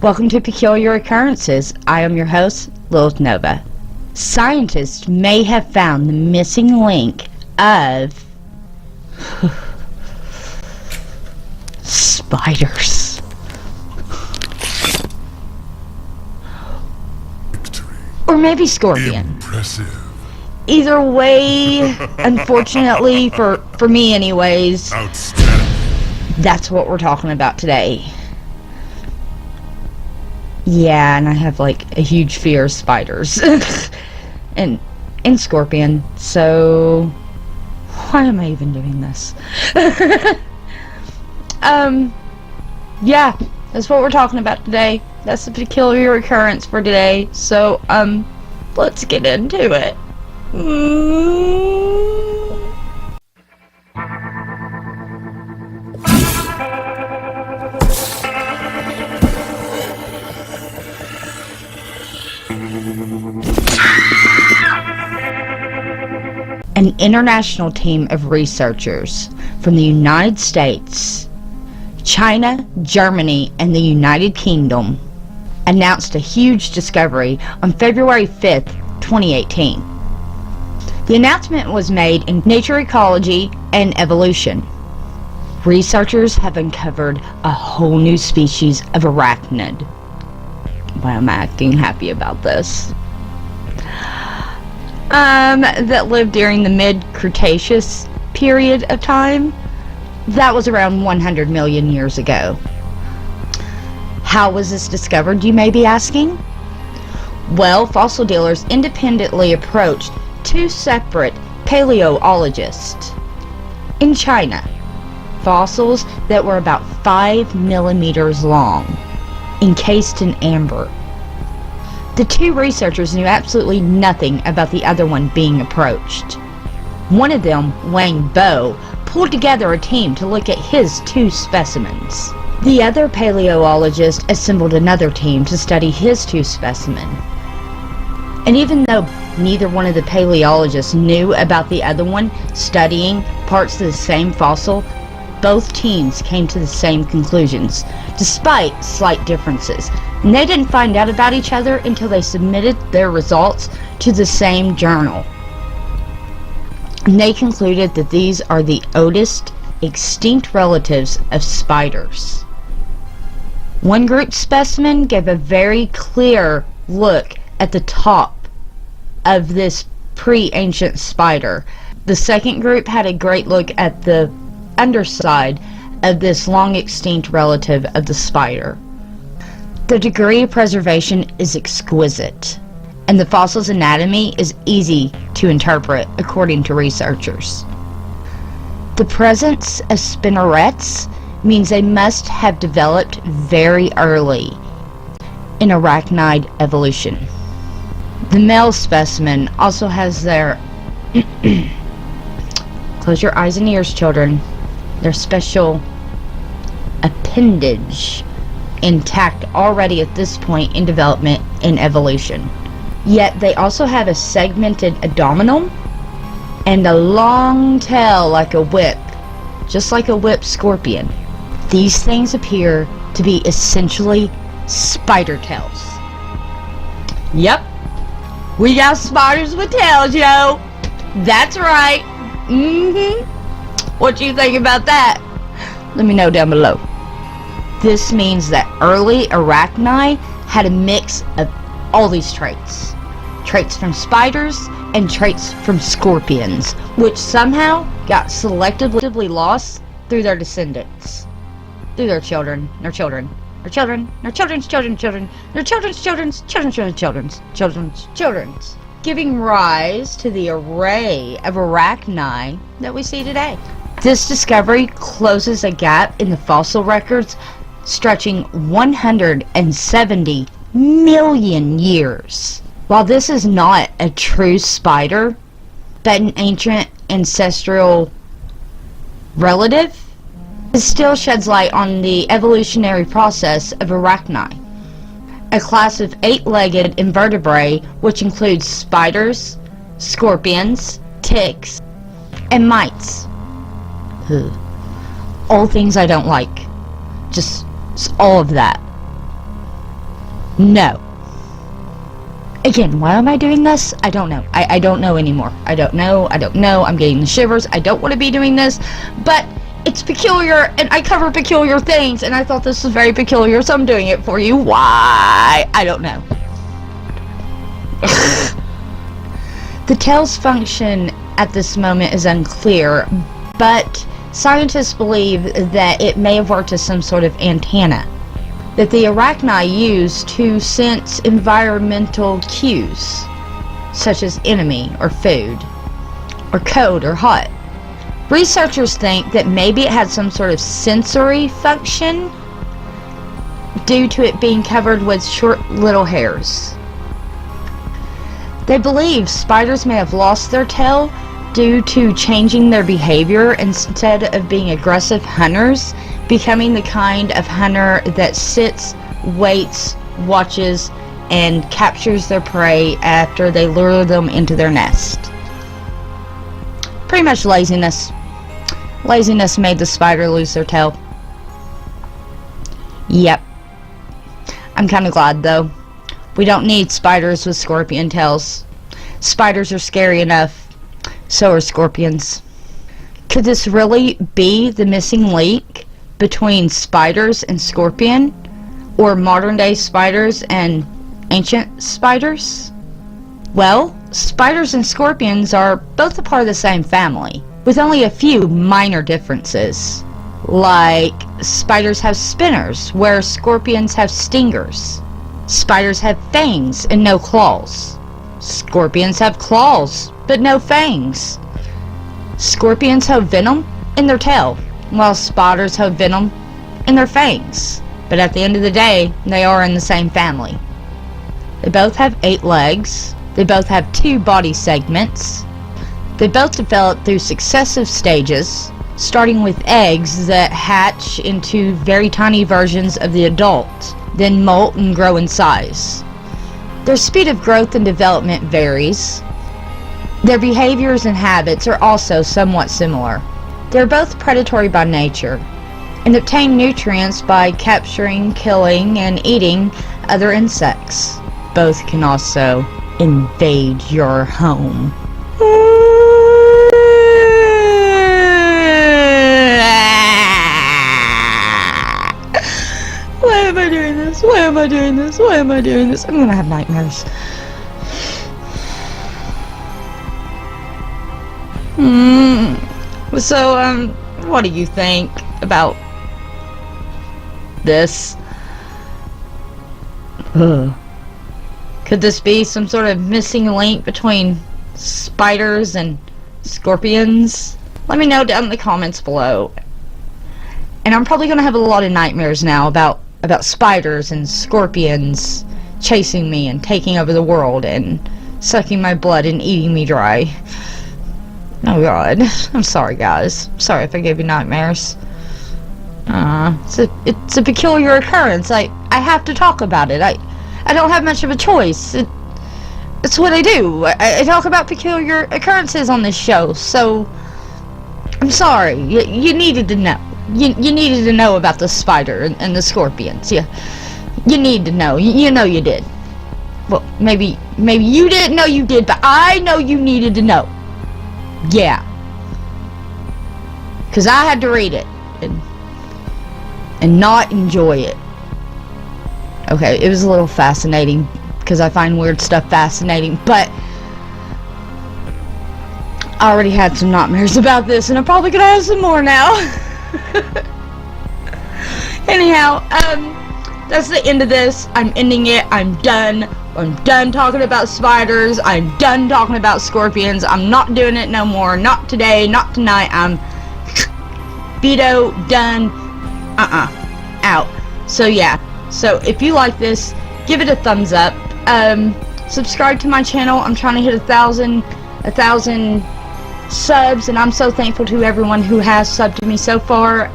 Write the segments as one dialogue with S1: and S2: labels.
S1: Welcome to Peculiar Occurrences. I am your host, Lilith Nova. Scientists may have found the missing link of spiders. Or maybe scorpion.
S2: Impressive.
S1: Either way, unfortunately, for me anyways,
S2: Outstanding.
S1: that's what we're talking about today. Yeah, and I have like a huge fear of spiders and scorpion, so why am I even doing this? Yeah, that's what we're talking about today. That's the peculiar occurrence for today, so let's get into it. An international team of researchers from the United States, China, Germany, and the United Kingdom announced a huge discovery on February 5th, 2018. The announcement was made in Nature Ecology and Evolution. Researchers have uncovered a whole new species of arachnid. Why am I acting happy about this? That lived during the mid-Cretaceous period of time. That was around 100 million years ago. How was this discovered, you may be asking? Well, fossil dealers independently approached two separate paleontologists in China. Fossils that were about 5 millimeters long, encased in amber. The two researchers knew absolutely nothing about the other one being approached. One of them, Wang Bo, pulled together a team to look at his two specimens. The other paleontologist assembled another team to study his two specimens. And even though neither one of the paleontologists knew about the other one studying parts of the same fossil, both teams came to the same conclusions, despite slight differences. And they didn't find out about each other until they submitted their results to the same journal. And they concluded that these are the oldest extinct relatives of spiders. One group specimen gave a very clear look at the top of this pre-ancient spider. The second group had a great look at the underside of this long extinct relative of the spider. The degree of preservation is exquisite, and the fossil's anatomy is easy to interpret according to researchers. The presence of spinnerets means they must have developed very early in arachnid evolution. The male specimen also has their close your eyes and ears, children, their special appendage intact already at this point in development in evolution. Yet they also have a segmented abdominal and a long tail like a whip, just like a whip scorpion. These things appear to be essentially spider tails. Yep, we got spiders with tails, yo. That's right. What do you think about that? Let me know down below. This means that early arachni had a mix of all these traits. Traits from spiders and traits from scorpions, which somehow got selectively lost through their descendants. Through their children, their children, their children, their children's children's children, their children's children's children's children's, giving rise to the array of arachni that we see today. This discovery closes a gap in the fossil records stretching 170 million years. While this is not a true spider, but an ancient ancestral relative, it still sheds light on the evolutionary process of arachni, a class of 8-legged invertebrate which includes spiders, scorpions, ticks, and mites. All things I don't like. Just all of that. No. Again, why am I doing this? I don't know. I don't know anymore. I don't know. I'm getting the shivers. I don't want to be doing this, but it's peculiar, and I cover peculiar things, and I thought this was very peculiar, so I'm doing it for you. Why? I don't know. The tail's function at this moment is unclear, but scientists believe that it may have worked as some sort of antenna that the arachni use to sense environmental cues, such as enemy or food, or cold or hot. Researchers think that maybe it had some sort of sensory function due to it being covered with short little hairs. They believe spiders may have lost their tail due to changing their behavior. Instead of being aggressive hunters, becoming the kind of hunter that sits, waits, watches, and captures their prey after they lure them into their nest. Pretty much laziness. Laziness made the spider lose their tail. Yep. I'm kind of glad though. We don't need spiders with scorpion tails. Spiders are scary enough. So are scorpions. Could this really be the missing link between spiders and scorpion? Or modern day spiders and ancient spiders? Well, spiders and scorpions are both a part of the same family, with only a few minor differences. Like, spiders have spinners, where scorpions have stingers. Spiders have fangs and no claws. Scorpions have claws, but no fangs. Scorpions have venom in their tail, while spiders have venom in their fangs. But at the end of the day, they are in the same family. They both have 8 legs. They both have 2 body segments. They both develop through successive stages, starting with eggs that hatch into very tiny versions of the adult, then molt and grow in size. Their speed of growth and development varies. Their behaviors and habits are also somewhat similar. They're both predatory by nature, and obtain nutrients by capturing, killing, and eating other insects. Both can also invade your home. Why am I doing this? Why am I doing this? Why am I doing this? I'm gonna have nightmares. So, what do you think about this? Could this be some sort of missing link between spiders and scorpions? Let me know down in the comments below. And I'm probably gonna have a lot of nightmares now about spiders and scorpions chasing me and taking over the world and sucking my blood and eating me dry. Oh god. I'm sorry guys. Sorry if I gave you nightmares. It's a peculiar occurrence. I have to talk about it. I don't have much of a choice. It's what I do. I talk about peculiar occurrences on this show, so I'm sorry. You needed to know. You needed to know about the spider and the scorpions. You need to know. You know you did. Well, maybe you didn't know you did, but I know you needed to know. Yeah. Because I had to read it and not enjoy it. Okay, it was a little fascinating because I find weird stuff fascinating, but I already had some nightmares about this, and I'm probably gonna have some more now. Anyhow, that's the end of this. I'm ending it. I'm done. I'm done talking about spiders. I'm done talking about scorpions. I'm not doing it no more. Not today. Not tonight. I'm veto. Done. Out. So yeah. So if you like this, give it a thumbs up. Subscribe to my channel. I'm trying to hit 1,000 subs, and I'm so thankful to everyone who has subbed to me so far.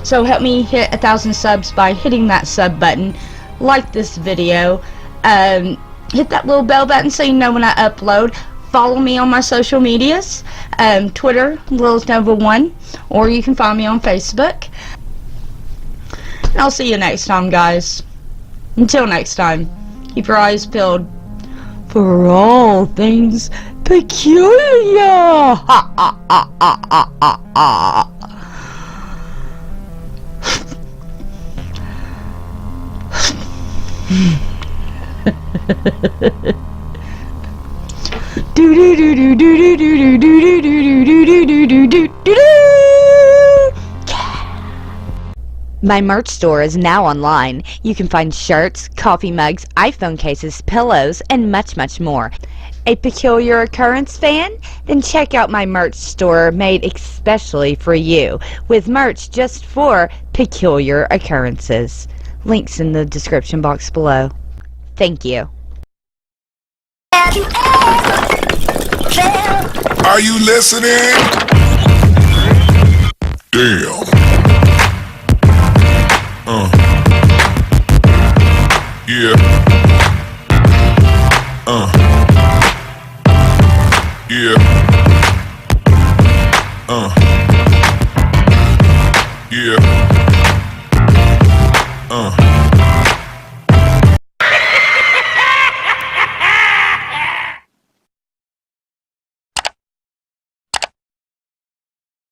S1: So help me hit 1,000 subs by hitting that sub button, like this video, hit that little bell button so you know when I upload. Follow me on my social medias, Twitter, LilithNova1, or you can find me on Facebook. And I'll see you next time, guys. Until next time, keep your eyes peeled for all things peculiar. Ha ha ha ha ha ha ha. Do do do do do do do do do do do do do do do. My merch store is now online. You can find shirts, coffee mugs, iPhone cases, pillows, and much, much more. A Peculiar Occurrence fan? Then check out my merch store made especially for you, with merch just for Peculiar Occurrences. Links in the description box below. Thank you.
S2: Are you listening? Damn. Yeah. Yeah. Yeah.